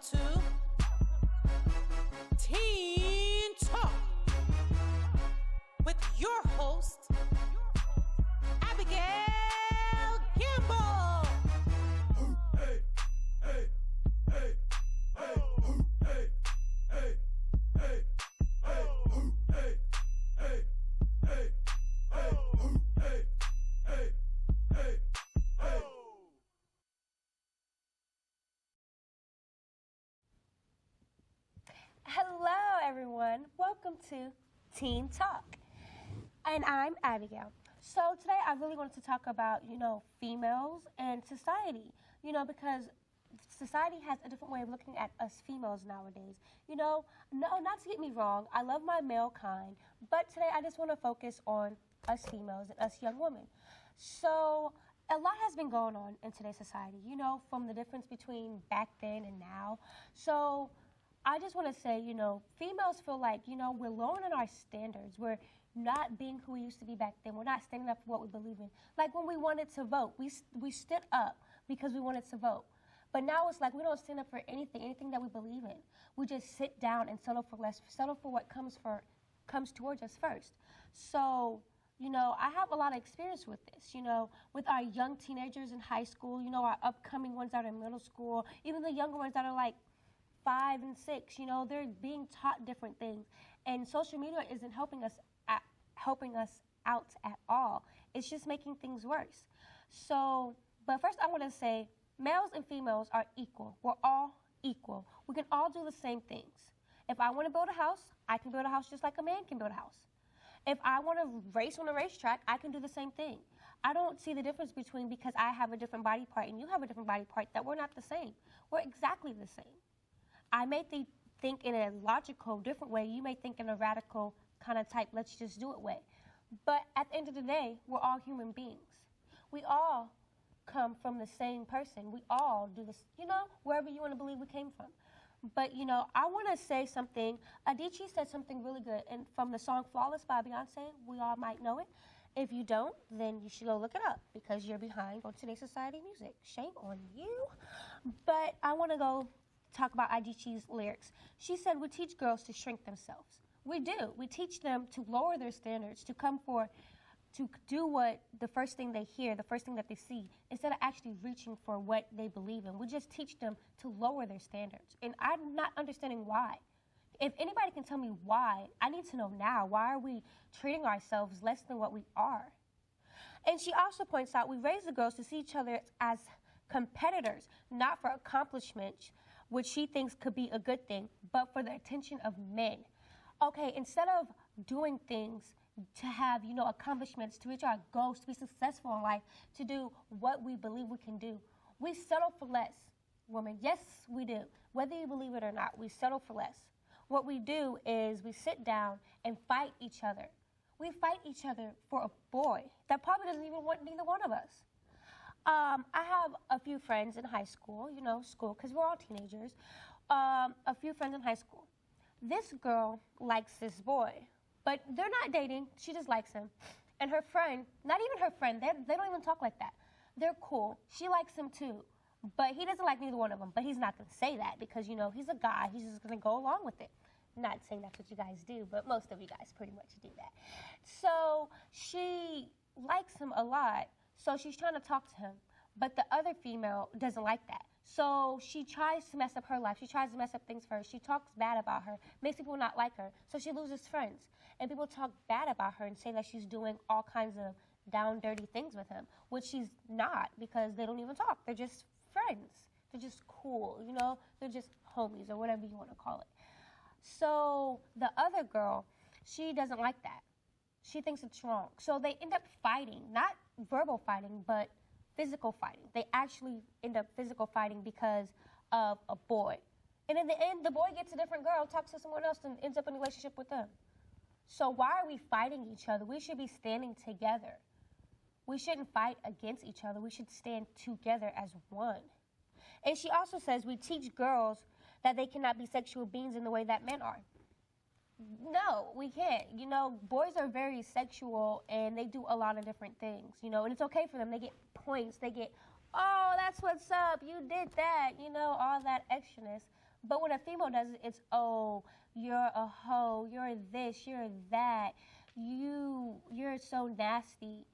to Teen Talk with your host, Abigail Gamble. Hey, hey, hey, hey, hey, hey, hey, hey, hey, hey, hey, hey, hey, hey, hey. Hello, everyone. Welcome to Teen Talk. And I'm Abigail. So today I really wanted to talk about, females and society, because society has a different way of looking at us females nowadays. No, not to get me wrong, I love my male kind, but today I just want to focus on us females and us young women. So a lot has been going on in today's society, from the difference between back then and now. So I just want to say, females feel like, we're lowering our standards. We're not being who we used to be back then. We're not standing up for what we believe in. Like when we wanted to vote, we stood up because we wanted to vote. But now it's like we don't stand up for anything that we believe in. We just sit down and settle for less, settle for what comes towards us first. So, I have a lot of experience with this, with our young teenagers in high school, our upcoming ones that are in middle school, even the younger ones that are like 5 and 6, they're being taught different things. And social media isn't helping us out at all. It's just making things worse. So, but first I want to say males and females are equal. We're all equal. We can all do the same things. If I want to build a house, I can build a house just like a man can build a house. If I want to race on a racetrack, I can do the same thing. I don't see the difference between because I have a different body part and you have a different body part that we're not the same. We're exactly the same. I may think in a logical, different way. You may think in a radical kind of type, let's just do it way. But at the end of the day, we're all human beings. We all come from the same person. We all do this, wherever you want to believe we came from. But, I want to say something. Adichie said something really good and from the song Flawless by Beyonce. We all might know it. If you don't, then you should go look it up because you're behind on today's society music. Shame on you. But I want to go talk about Adichie's lyrics. She said we teach girls to shrink themselves. We do. We teach them to lower their standards, to do what the first thing they hear, the first thing that they see, instead of actually reaching for what they believe in. We just teach them to lower their standards. And I'm not understanding why. If anybody can tell me why, I need to know now. Why are we treating ourselves less than what we are? And she also points out we raise the girls to see each other as competitors, not for accomplishments, which she thinks could be a good thing, but for the attention of men. Okay, instead of doing things to have, accomplishments, to reach our goals, to be successful in life, to do what we believe we can do, we settle for less, women. Yes, we do. Whether you believe it or not, we settle for less. What we do is we sit down and fight each other. We fight each other for a boy that probably doesn't even want neither one of us. I have a few friends in high school, school, because we're all teenagers. A few friends in high school. This girl likes this boy, but they're not dating. She just likes him. And her friend, not even her friend, they don't even talk like that. They're cool. She likes him too, but he doesn't like neither one of them. But he's not going to say that because, he's a guy. He's just going to go along with it. Not saying that's what you guys do, but most of you guys pretty much do that. So she likes him a lot. So she's trying to talk to him, but the other female doesn't like that. So she tries to mess up her life. She tries to mess up things for her. She talks bad about her, makes people not like her. So she loses friends. And people talk bad about her and say that she's doing all kinds of down, dirty things with him, which she's not because they don't even talk. They're just friends. They're just cool, They're just homies or whatever you want to call it. So the other girl, she doesn't like that. She thinks it's wrong. So they end up fighting, not verbal fighting, but physical fighting. They actually end up physical fighting because of a boy. And in the end, the boy gets a different girl, talks to someone else, and ends up in a relationship with them. So why are we fighting each other? We should be standing together. We shouldn't fight against each other. We should stand together as one. And she also says we teach girls that they cannot be sexual beings in the way that men are. No, we can't. Boys are very sexual and they do a lot of different things, and it's okay for them. They get points. They get, oh, that's what's up. You did that, all that extraness. But when a female does it, it's, oh, you're a hoe, you're this, you're that, you're so nasty.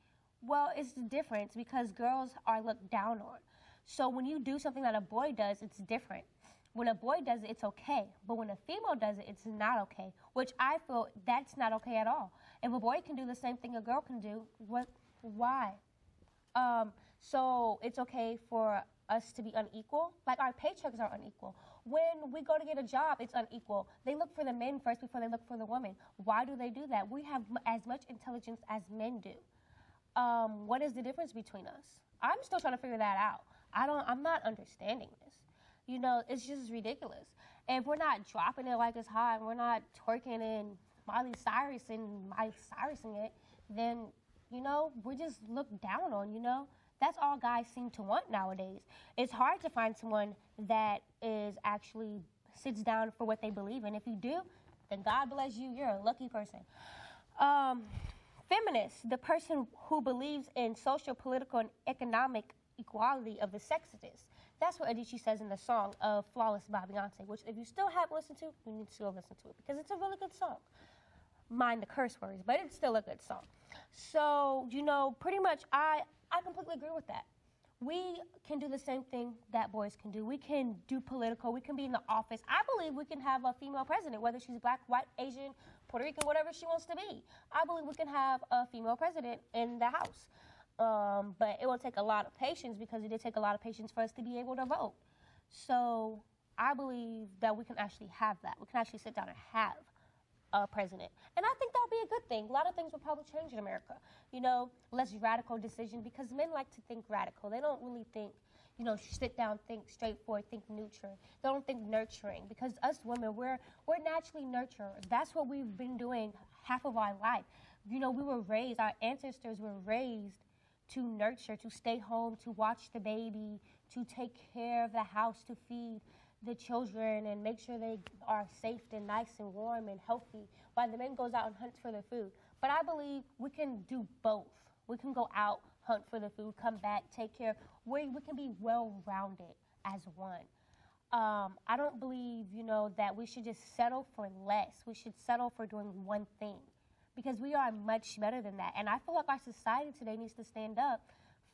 Well, it's the difference because girls are looked down on. So when you do something that a boy does, it's different. When a boy does it, it's okay. But when a female does it, it's not okay, which I feel that's not okay at all. If a boy can do the same thing a girl can do, why? So it's okay for us to be unequal. Like our paychecks are unequal. When we go to get a job, it's unequal. They look for the men first before they look for the woman. Why do they do that? We have as much intelligence as men do. What is the difference between us? I'm still trying to figure that out. I'm not understanding this. You know, it's just ridiculous. And if we're not dropping it like it's hot, and we're not twerking and Miley Cyrusing it, then, you know, we're just looked down on, you know? That's all guys seem to want nowadays. It's hard to find someone that is actually sits down for what they believe in. If you do, then God bless you. You're a lucky person. Feminist, the person who believes in social, political, and economic equality of the sexes. That's what Adichie says in the song of Flawless by Beyonce, which if you still haven't listened to, you need to go listen to it because it's a really good song. Mind the curse words, but it's still a good song. So, you know, pretty much I completely agree with that. We can do the same thing that boys can do. We can do political. We can be in the office. I believe we can have a female president, whether she's black, white, Asian, Puerto Rican, whatever she wants to be. I believe we can have a female president in the House. But it will take a lot of patience because it did take a lot of patience for us to be able to vote. So I believe that we can actually have that. We can actually sit down and have a president. And I think that would be a good thing. A lot of things will probably change in America. You know, less radical decision because men like to think radical. They don't really think, you know, sit down, think straightforward, think neutral. They don't think nurturing because us women, we're naturally nurturers. That's what we've been doing half of our life. You know, we were raised, our ancestors were raised to nurture, to stay home, to watch the baby, to take care of the house, to feed the children and make sure they are safe and nice and warm and healthy while the man goes out and hunts for the food. But I believe we can do both. We can go out, hunt for the food, come back, take care. We can be well-rounded as one. I don't believe, you know, that we should just settle for less. We should settle for doing one thing because we are much better than that. And I feel like our society today needs to stand up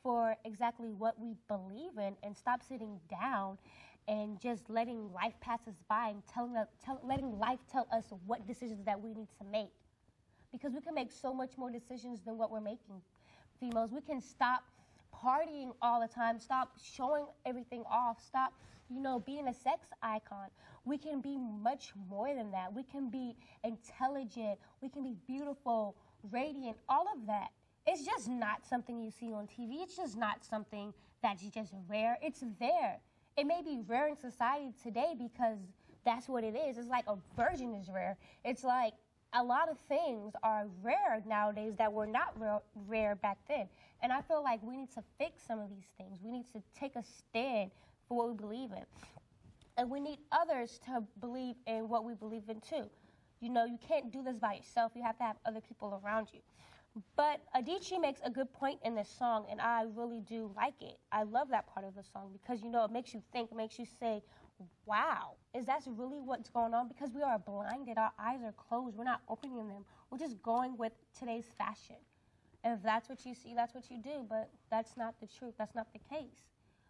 for exactly what we believe in and stop sitting down and just letting life pass us by and letting life tell us what decisions that we need to make. Because we can make so much more decisions than what we're making. Females, we can stop partying all the time, stop showing everything off, stop, you know, being a sex icon. We can be much more than that. We can be intelligent, we can be beautiful, radiant, all of that. It's just not something you see on TV. It's just not something that's just rare. It's there. It may be rare in society today because that's what it is. It's like a virgin is rare. It's like a lot of things are rare nowadays that were not rare back then. And I feel like we need to fix some of these things. We need to take a stand for what we believe in. And we need others to believe in what we believe in too. You know, you can't do this by yourself. You have to have other people around you. But Adichie makes a good point in this song, and I really do like it. I love that part of the song because, you know, it makes you think, it makes you say, wow, is that really what's going on? Because we are blinded. Our eyes are closed. We're not opening them. We're just going with today's fashion. And if that's what you see, that's what you do. But that's not the truth. That's not the case.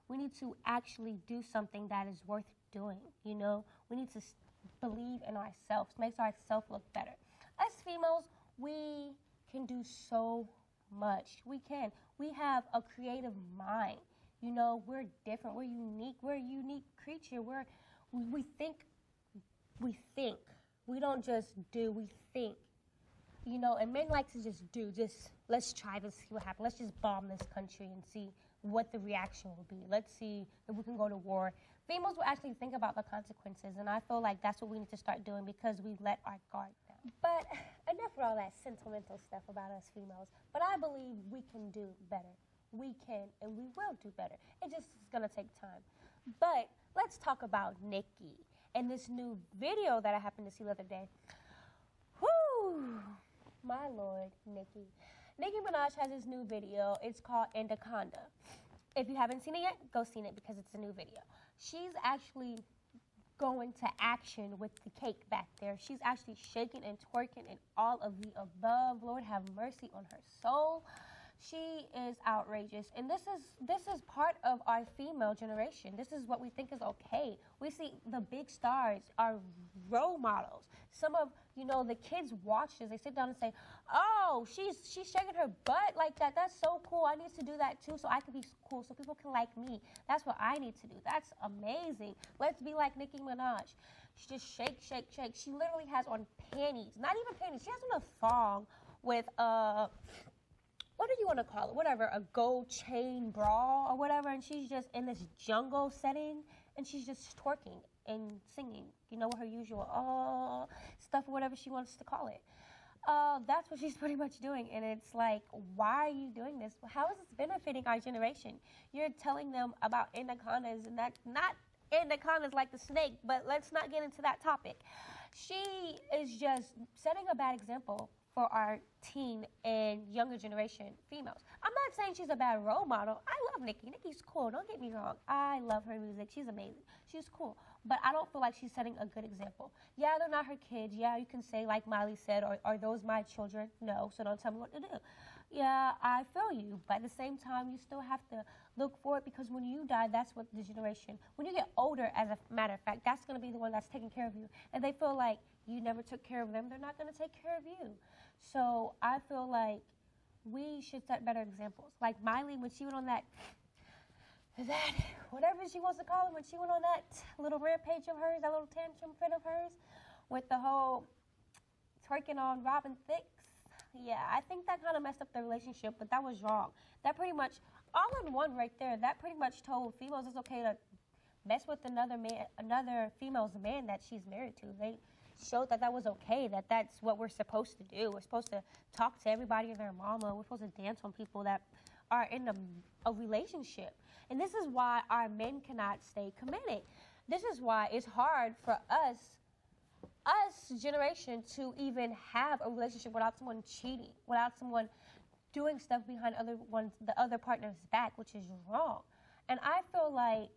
We need to actually do something that is worth doing, you know? We need to believe in ourselves, makes ourselves look better. Us females, we can do so much. We can. We have a creative mind. You know, we're different. We're unique. We're a unique creature. We think. We think. We don't just do. We think. You know, and men like to just do. Just let's try this, see what happens. Let's just bomb this country and see what the reaction will be. Let's see if we can go to war. Females will actually think about the consequences, and I feel like that's what we need to start doing because we let our guard down. But enough with all that sentimental stuff about us females. But I believe we can do better. We can, and we will do better. It just is going to take time. But let's talk about Nicki and this new video that I happened to see the other day. Whoo! My Lord, Nicki. Nicki Minaj has this new video. It's called Anaconda. If you haven't seen it yet, go see it because it's a new video. She's actually go into action with the cake back there. She's actually shaking and twerking and all of the above. Lord have mercy on her soul. She is outrageous. And this is part of our female generation. This is what we think is okay. We see the big stars are role models. Some of, the kids watch this. They sit down and say, oh, she's shaking her butt like that. That's so cool. I need to do that too so I can be cool, so people can like me. That's what I need to do. That's amazing. Let's be like Nicki Minaj. She just shake, shake, shake. She literally has on panties. Not even panties. She has on a thong with what do you want to call it? Whatever, a gold chain bra or whatever, and she's just in this jungle setting, and she's just twerking and singing, her usual stuff or whatever she wants to call it. That's what she's pretty much doing, and it's like, why are you doing this? How is this benefiting our generation? You're telling them about anacondas, and that's not anacondas like the snake, but let's not get into that topic. She is just setting a bad example for our teen and younger generation females. I'm not saying she's a bad role model. I love Nicki. Nicki's cool. Don't get me wrong. I love her music. She's amazing. She's cool. But I don't feel like she's setting a good example. Yeah, they're not her kids. Yeah, you can say, like Miley said, are those my children? No, so don't tell me what to do. Yeah, I feel you. But at the same time, you still have to look forward, because when you die, that's what the generation, when you get older, as a matter of fact, that's going to be the one that's taking care of you. And they feel like you never took care of them, they're not going to take care of you. So I feel like we should set better examples. Like Miley, when she went on that whatever she wants to call it, when she went on that little rampage of hers, that little tantrum fit of hers, with the whole twerking on Robin Thicke. Yeah, I think that kind of messed up the relationship, but that was wrong. That pretty much, all in one right there, that pretty much told females it's okay to mess with another female's man that she's married to. They showed that was okay, that's what we're supposed to do. We're supposed to talk to everybody and their mama. We're supposed to dance on people that are in a relationship. And this is why our men cannot stay committed. This is why it's hard for us generation, to even have a relationship without someone cheating, without someone doing stuff behind the other partner's back, which is wrong. And I feel like,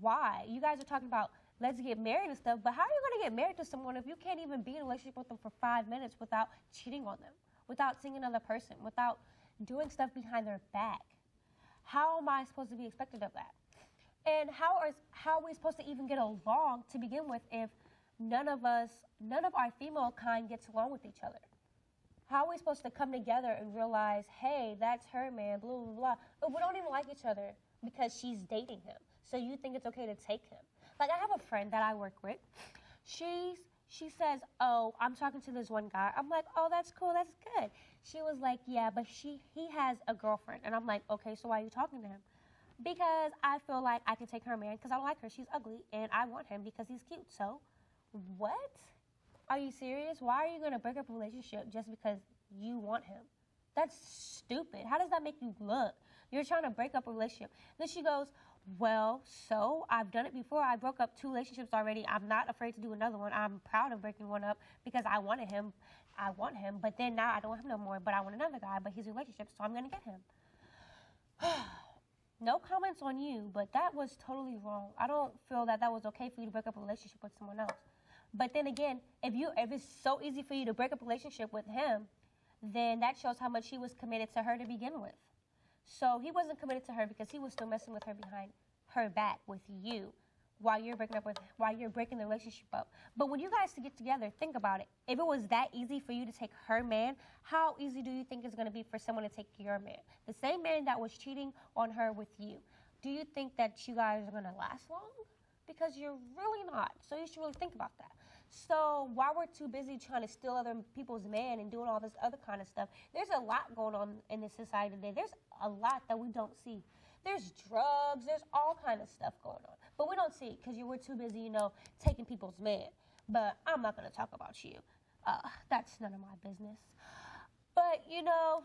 why? You guys are talking about let's get married and stuff, but how are you going to get married to someone if you can't even be in a relationship with them for 5 minutes without cheating on them, without seeing another person, without doing stuff behind their back? How am I supposed to be expected of that? And how are we supposed to even get along to begin with if none of our female kind gets along with each other? How are we supposed to come together and realize, hey, that's her man, blah, blah, blah, but we don't even like each other because she's dating him, so you think it's okay to take him? Like, I have a friend that I work with. She says, oh, I'm talking to this one guy. I'm like, oh, that's cool, that's good. She was like, yeah, but he has a girlfriend. And I'm like, okay, so why are you talking to him? Because I feel like I can take her man because I don't like her. She's ugly, and I want him because he's cute. So, what? Are you serious? Why are you going to break up a relationship just because you want him? That's stupid. How does that make you look? You're trying to break up a relationship. Then she goes, well, so I've done it before. I broke up 2 relationships already. I'm not afraid to do another one. I'm proud of breaking one up because I wanted him. I want him, but then now I don't want him no more, but I want another guy, but he's in a relationship, so I'm going to get him. No comments on you, but that was totally wrong. I don't feel that was okay for you to break up a relationship with someone else. But then again, if it's so easy for you to break up a relationship with him, then that shows how much he was committed to her to begin with. So he wasn't committed to her because he was still messing with her behind her back with you while you're breaking the relationship up. But when you guys get together, think about it. If it was that easy for you to take her man, how easy do you think it's going to be for someone to take your man? The same man that was cheating on her with you. Do you think that you guys are going to last long? Because you're really not. So you should really think about that. So while we're too busy trying to steal other people's man and doing all this other kind of stuff, there's a lot going on in this society today. There's a lot that we don't see. There's drugs, there's all kind of stuff going on. But we don't see it because we're too busy, taking people's man. But I'm not going to talk about you. That's none of my business. But,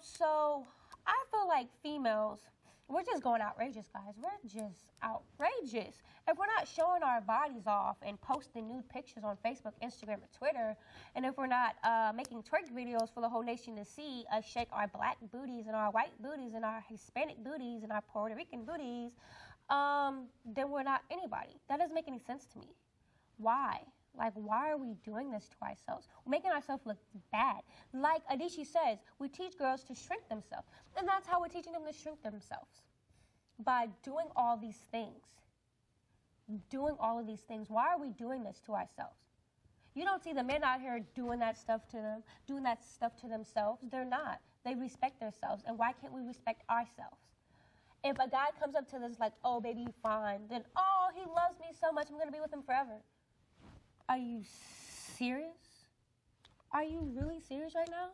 so I feel like females, we're just going outrageous, guys. We're just outrageous. If we're not showing our bodies off and posting nude pictures on Facebook, Instagram, and Twitter, and if we're not making twerk videos for the whole nation to see us shake our black booties and our white booties and our Hispanic booties and our Puerto Rican booties, then we're not anybody. That doesn't make any sense to me. Why? Like, why are we doing this to ourselves? We're making ourselves look bad. Like Adichie says, we teach girls to shrink themselves. And that's how we're teaching them to shrink themselves. By doing all these things. Doing all of these things. Why are we doing this to ourselves? You don't see the men out here doing that stuff to them, doing that stuff to themselves. They're not. They respect themselves. And why can't we respect ourselves? If a guy comes up to us like, oh, baby, you fine, then, oh, he loves me so much, I'm going to be with him forever. Are you serious? Are you really serious right now?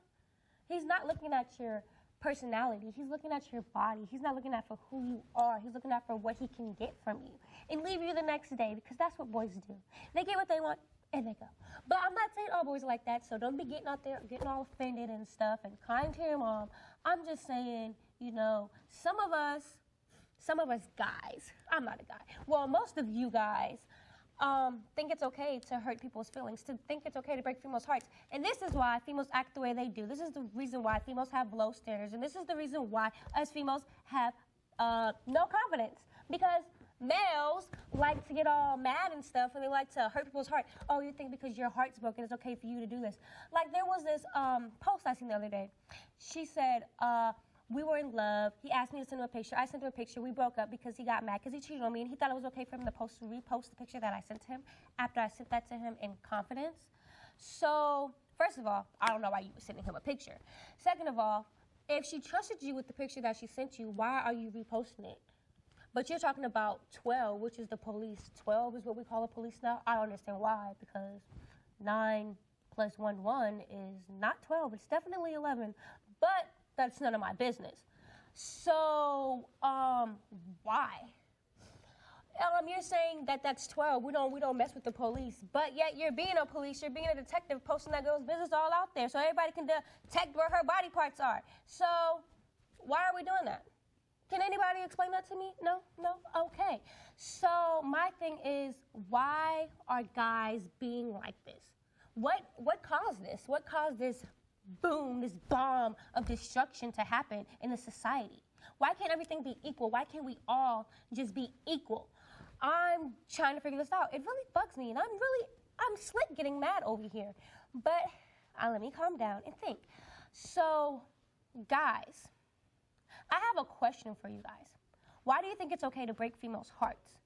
He's not looking at your personality. He's looking at your body. He's not looking at for who you are. He's looking at for what he can get from you and leave you the next day, because that's what boys do. They get what they want and they go. But I'm not saying all boys are like that, so don't be getting out there, getting all offended and stuff and crying to your mom. I'm just saying, you know, some of us guys, I'm not a guy. Well, most of you guys think it's okay to hurt people's feelings, to think it's okay to break females' hearts. And this is why females act the way they do. This is the reason why females have low standards. And this is the reason why us females have no confidence. Because males like to get all mad and stuff, and they like to hurt people's heart. Oh, you think because your heart's broken, it's okay for you to do this. Like, there was this post I seen the other day. She said, we were in love. He asked me to send him a picture. I sent him a picture. We broke up because he got mad because he cheated on me, and he thought it was okay for him to repost the picture that I sent to him after I sent that to him in confidence. So, first of all, I don't know why you were sending him a picture. Second of all, if she trusted you with the picture that she sent you, why are you reposting it? But you're talking about 12, which is the police. 12 is what we call the police now. I don't understand why, because 9 plus 1, 1 is not 12. It's definitely 11. But that's none of my business. So, why? You're saying that that's 12. We don't mess with the police. But yet you're being a police. You're being a detective, posting that girl's business all out there so everybody can detect where her body parts are. So, why are we doing that? Can anybody explain that to me? No? Okay. So my thing is, why are guys being like this? What caused this? What caused this boom, this bomb of destruction to happen in the society? Why can't everything be equal? Why can't we all just be equal? I'm trying to figure this out. It really bugs me, and I'm slick getting mad over here. But let me calm down and think. So, guys, I have a question for you guys. Why do you think it's okay to break females' hearts?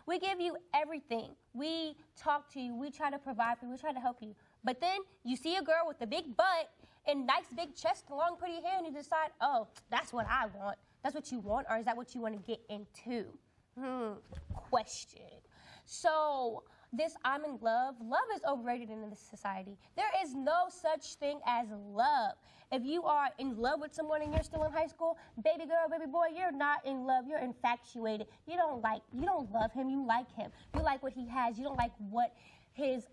We give you everything. We talk to you. We try to provide for you. We try to help you. But then you see a girl with a big butt and nice big chest and long pretty hair, and you decide, oh, that's what I want. That's what you want, or is that what you want to get into? Question. So, this I'm in love. Love is overrated in this society. There is no such thing as love. If you are in love with someone and you're still in high school, baby girl, baby boy, you're not in love. You're infatuated. You don't love him. You like him. You like what he has. You don't like what his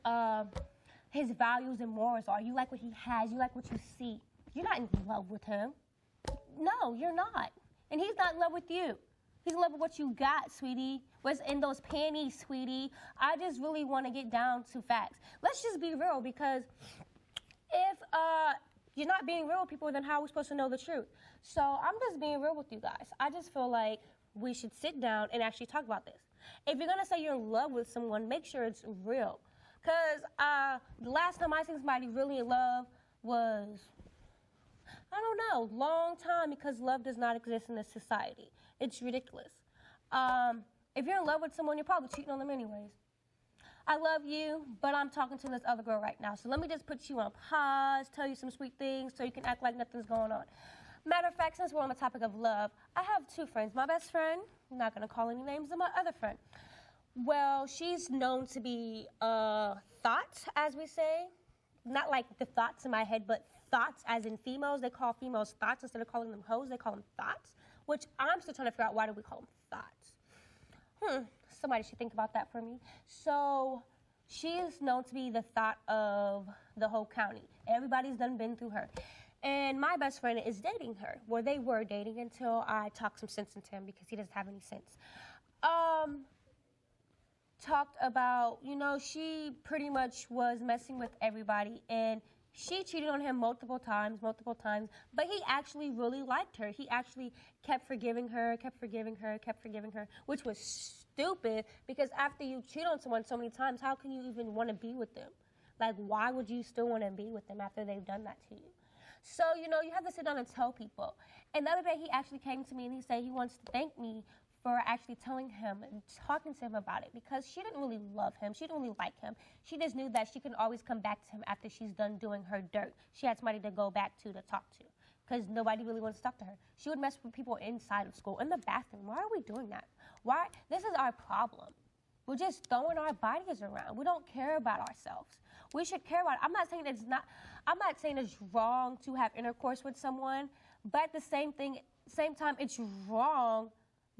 values and morals are. You like what he has. You like what you see. You're not in love with him. No, you're not. And he's not in love with you. He's in love with what you got, sweetie. What's in those panties, sweetie. I just really want to get down to facts. Let's just be real, because if you're not being real with people, then how are we supposed to know the truth? So I'm just being real with you guys. I just feel like we should sit down and actually talk about this. If you're going to say you're in love with someone, make sure it's real. Because the last time I seen somebody really in love was, I don't know, long time, because love does not exist in this society. It's ridiculous. If you're in love with someone, you're probably cheating on them anyways. I love you, but I'm talking to this other girl right now. So let me just put you on pause, tell you some sweet things so you can act like nothing's going on. Matter of fact, since we're on the topic of love, I have two friends. My best friend, I'm not going to call any names, and my other friend. Well, she's known to be thoughts, as we say. Not like the thoughts in my head, but thoughts as in females. They call females thoughts instead of calling them hoes. They call them thoughts, which I'm still trying to figure out, why do we call them thoughts? Somebody should think about that for me. So she is known to be the thought of the whole county. Everybody's been through her. And my best friend is dating her. Well, they were dating until I talked some sense into him, because he doesn't have any sense. Talked about, she pretty much was messing with everybody, and she cheated on him multiple times, but he actually really liked her. He actually kept forgiving her, which was stupid because after you cheat on someone so many times, how can you even want to be with them? Like, why would you still want to be with them after they've done that to you? So, you know, you have to sit down and tell people. And the other day, he actually came to me and he said he wants to thank me for actually telling him and talking to him about it because she didn't really love him. She didn't really like him. She just knew that she can always come back to him after she's done doing her dirt. She had somebody to go back to talk to because nobody really wants to talk to her. She would mess with people inside of school, in the bathroom. Why are we doing that? Why? This is our problem. We're just throwing our bodies around. We don't care about ourselves. We should care about it. I'm not saying it's wrong to have intercourse with someone, but at the same time, it's wrong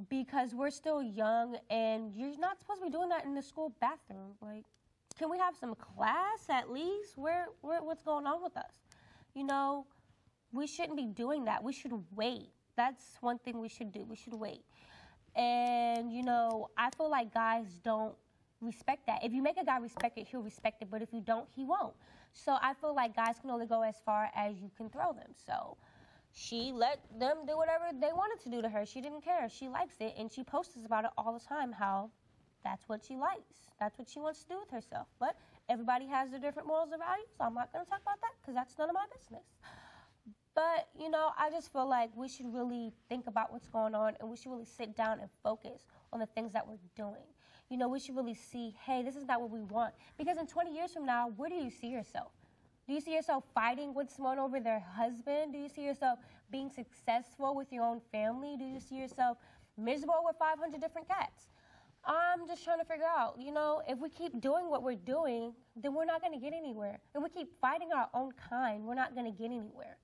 because we're still young and you're not supposed to be doing that in the school bathroom. Like, can we have some class at least? What's going on with us? You know, we shouldn't be doing that. We should wait. That's one thing we should do. We should wait. And, you know, I feel like guys don't respect that. If you make a guy respect it, he'll respect it. But if you don't, he won't. So I feel like guys can only go as far as you can throw them. So she let them do whatever they wanted to do to her. She didn't care. She likes it, and she posts about it all the time, how that's what she likes. That's what she wants to do with herself. But everybody has their different morals and values, so I'm not going to talk about that because that's none of my business. But, you know, I just feel like we should really think about what's going on, and we should really sit down and focus on the things that we're doing. You know, we should really see, hey, this is not what we want. Because in 20 years from now, where do you see yourself? Do you see yourself fighting with someone over their husband? Do you see yourself being successful with your own family? Do you see yourself miserable with 500 different cats? I'm just trying to figure out, you know, if we keep doing what we're doing, then we're not going to get anywhere. If we keep fighting our own kind, we're not going to get anywhere.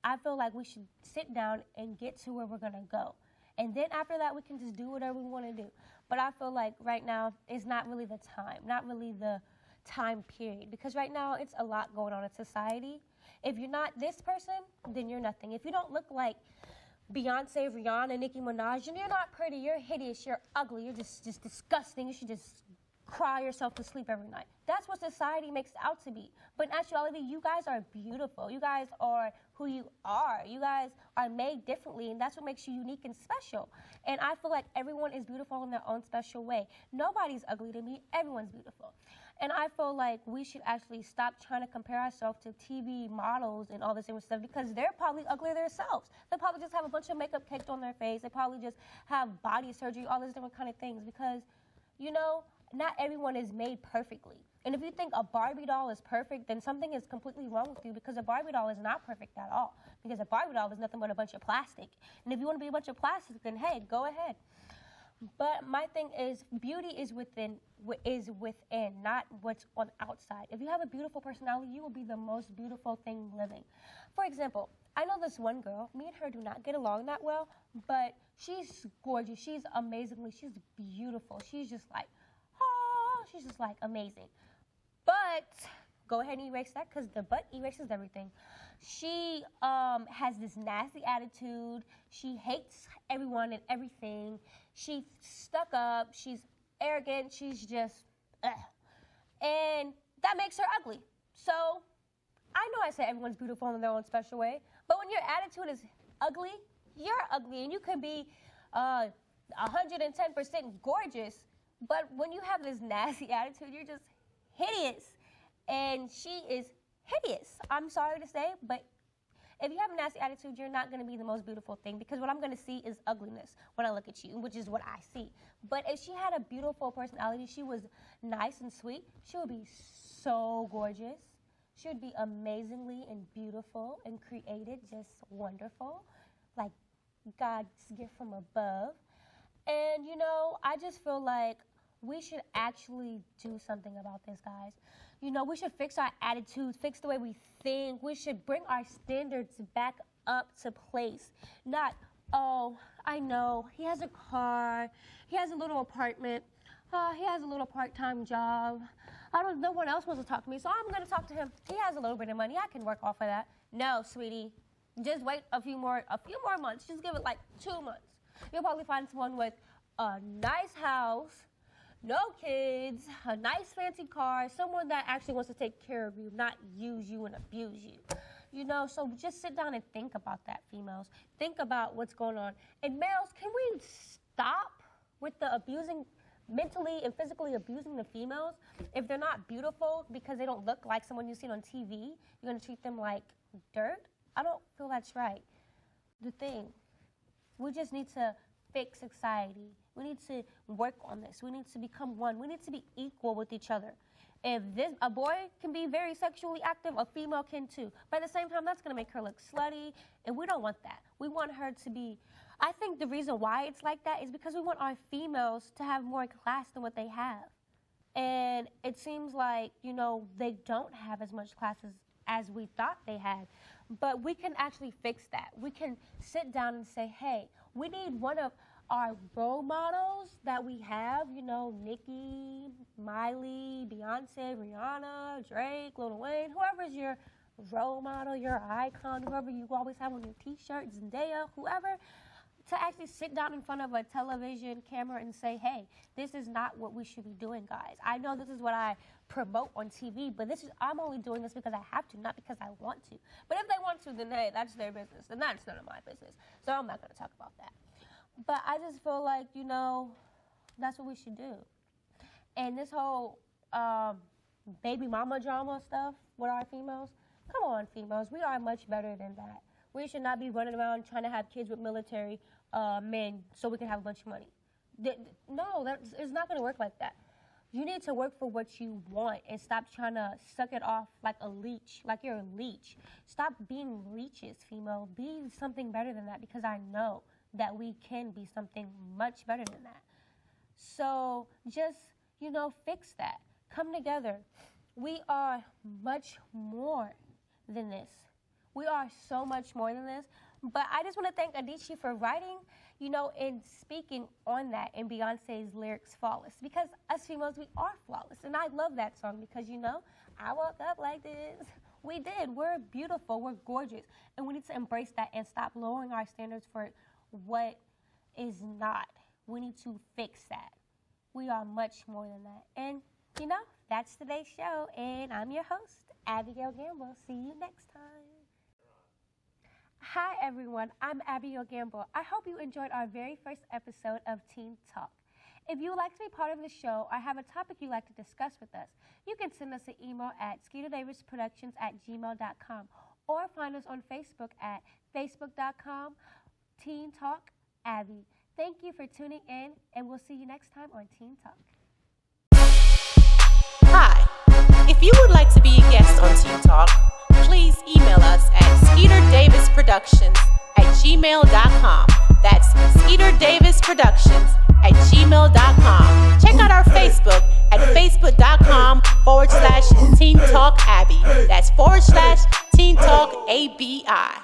I feel like we should sit down and get to where we're going to go. And then after that, we can just do whatever we want to do. But I feel like right now is not really the time, not really the time period. Because right now, it's a lot going on in society. If you're not this person, then you're nothing. If you don't look like Beyonce, Rihanna, Nicki Minaj, and you're not pretty, you're hideous, you're ugly, you're just disgusting, you should just cry yourself to sleep every night. That's what society makes it out to be. But in actuality, you guys are beautiful. You guys are who you are. You guys are made differently, and that's what makes you unique and special. And I feel like everyone is beautiful in their own special way. Nobody's ugly to me. Everyone's beautiful. And I feel like we should actually stop trying to compare ourselves to TV models and all this different stuff because they're probably ugly themselves. They probably just have a bunch of makeup caked on their face. They probably just have body surgery, all these different kind of things because, you know, not everyone is made perfectly. And if you think a Barbie doll is perfect, then something is completely wrong with you because a Barbie doll is not perfect at all. Because a Barbie doll is nothing but a bunch of plastic. And if you want to be a bunch of plastic, then hey, go ahead. But my thing is, beauty is within, not what's on the outside. If you have a beautiful personality, you will be the most beautiful thing living. For example, I know this one girl, me and her do not get along that well, but she's gorgeous, she's she's beautiful, she's just like amazing. But go ahead and erase that because the butt erases everything. She has this nasty attitude. She hates everyone and everything. She's stuck up. She's arrogant. She's just, and that makes her ugly. So I know I say everyone's beautiful in their own special way, but when your attitude is ugly, you're ugly, and you could be 110% gorgeous, but when you have this nasty attitude, you're just hideous. And she is hideous. I'm sorry to say, but if you have a nasty attitude, you're not going to be the most beautiful thing because what I'm going to see is ugliness when I look at you, which is what I see. But if she had a beautiful personality, she was nice and sweet, she would be so gorgeous. She would be amazingly and beautiful and created, just wonderful, like God's gift from above. And, you know, I just feel like we should actually do something about this, guys. You know, we should fix our attitudes, fix the way we think. We should bring our standards back up to place. Not, oh, I know, he has a car, he has a little apartment, he has a little part-time job. No one else wants to talk to me, so I'm going to talk to him. He has a little bit of money. I can work off of that. No, sweetie. Just wait a few more months. Just give it like 2 months. You'll probably find someone with a nice house, no kids, a nice fancy car, someone that actually wants to take care of you, not use you and abuse you. You know, so just sit down and think about that, females. Think about what's going on. And males, can we stop with the abusing mentally and physically abusing the females, if they're not beautiful because they don't look like someone you've seen on TV, you're going to treat them like dirt? I don't feel that's right. The thing, we just need to fix society. We need to work on this. We need to become one. We need to be equal with each other. If a boy can be very sexually active, a female can too. But at the same time, that's going to make her look slutty, and we don't want that. We want her to be, I think the reason why it's like that is because we want our females to have more class than what they have. And it seems like, they don't have as much classes as we thought they had. But we can actually fix that. We can sit down and say, hey, we need one of our role models that we have, Nicki, Miley, Beyonce, Rihanna, Drake, Lil Wayne, whoever's your role model, your icon, whoever you always have on your t-shirt, Zendaya, whoever, to actually sit down in front of a television camera and say, hey, this is not what we should be doing, guys. I know this is what I promote on TV, but I'm only doing this because I have to, not because I want to. But if they want to, then hey, that's their business, and that's none of my business. So I'm not going to talk about that. But I just feel like, that's what we should do. And this whole baby mama drama stuff with our females, come on, females, we are much better than that. We should not be running around trying to have kids with military men so we can have a bunch of money. No, it's not going to work like that. You need to work for what you want and stop trying to suck it off like a leech, like you're a leech. Stop being leeches, female. Be something better than that, because I know that we can be something much better than that. So just, fix that. Come together. We are much more than this. We are so much more than this. But I just want to thank Adichie for writing, and speaking on that in Beyonce's lyrics, Flawless. Because us females, we are flawless. And I love that song because, I woke up like this. We did. We're beautiful. We're gorgeous. And we need to embrace that and stop lowering our standards for what is not. We need to fix that. We are much more than that. And, that's today's show. And I'm your host, Abigail Gamble. See you next time. Hi, everyone. I'm Abigail Gamble. I hope you enjoyed our very first episode of Teen Talk. If you would like to be part of the show or have a topic you'd like to discuss with us, you can send us an email at skeeterdavisproductions@gmail.com or find us on Facebook at facebook.com/Teen Talk Abby. Thank you for tuning in, and we'll see you next time on Teen Talk. Hi. If you would like to be a guest on Teen Talk, please email us at skeeterdavisproductions@gmail.com. That's skeeterdavisproductions@gmail.com. Check out our Facebook at facebook.com/Teen Talk Abby. That's /Teen Talk ABI.